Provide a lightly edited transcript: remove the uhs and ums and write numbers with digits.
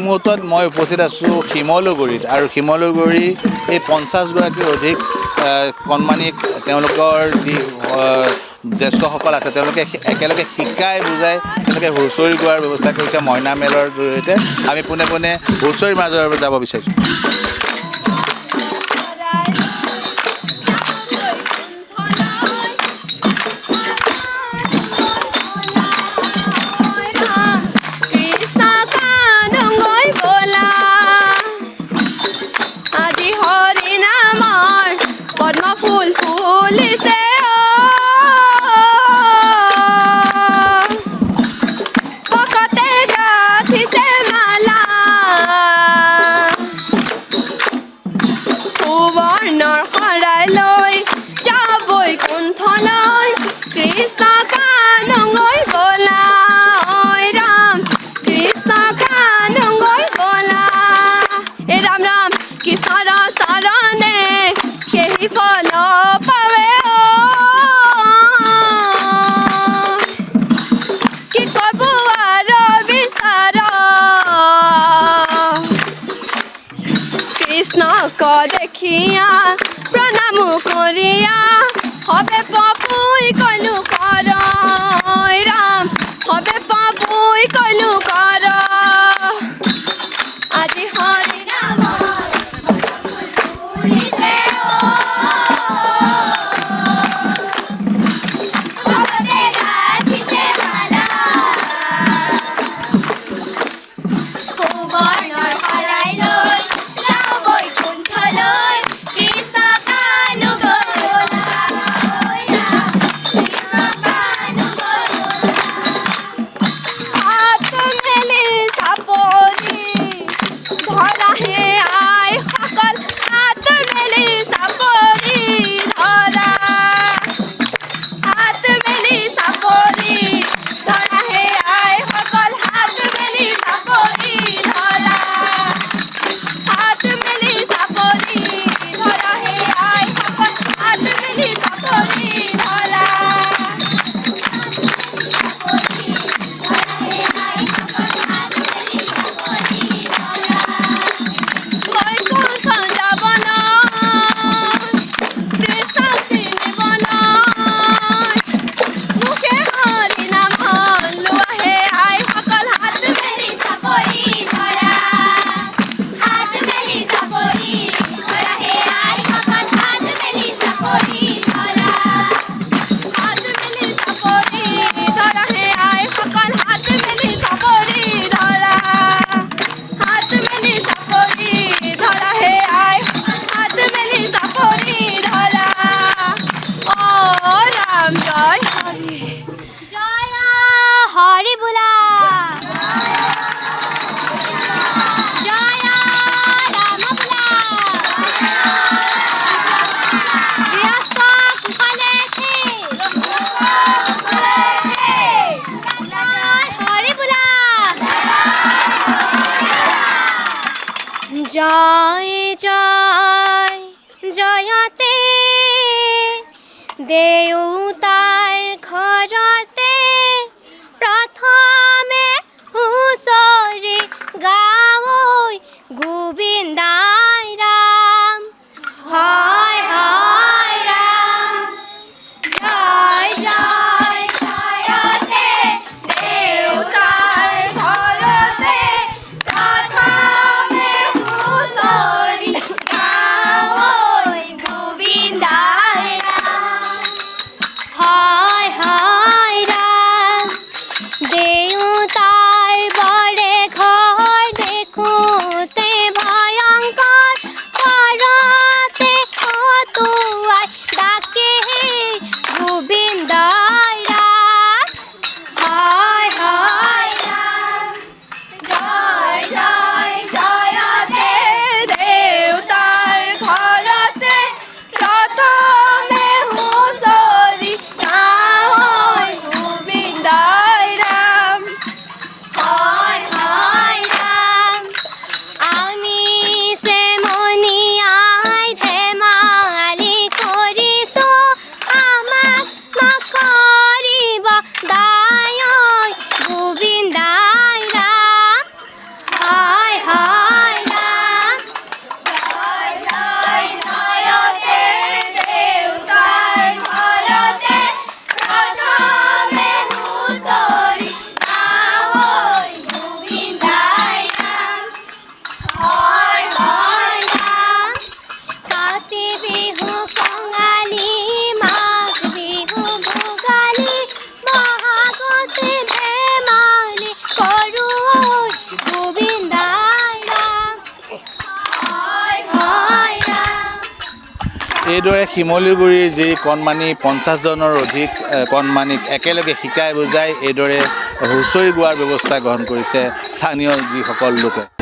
মুহূৰ্তত মই উপস্থিত আছোঁ শিমলুগুৰিত আৰু শিমলুগুৰি এই 50গৰাকীৰ অধিক কণমানি তেওঁলোকৰ যি জ্যেষ্ঠসকল আছে তেওঁলোকে একেলগে শিকাই বুজাই তেওঁলোকে হুঁচৰি গোৱাৰ ব্যৱস্থা কৰিছে মইনা মেলৰ জৰিয়তে। আমি পোনে পোনে হুঁচৰিৰ মাজৰ যাব বিচাৰিছোঁ। দেখিয়া প্ৰণাম কৰিয়া হবে পাপুই কলো কৰ ৰাম হবে পাপুই কলো কৰ আজি হৰি নাম জয় জয় জয়তে দেউতাৰ ঘৰতে প্ৰথমে হুঁচৰি গাৱৈ গোবিন্দাই ৰাম হয় হয় ৰাম জয় জয় জয়তে দেউতাৰ ঘৰতে প্ৰথমে হুঁচৰি গাৱৈ গোবিন্দাই ৰাম এইদৰে শিমলুগুৰিৰ যি কণমানি 50জনৰ অধিক কণমানিক একেলগে শিকাই বুজাই এইদৰে হুঁচৰি গোৱাৰ ব্যৱস্থা গ্ৰহণ কৰিছে স্থানীয় যিসকল লোকে।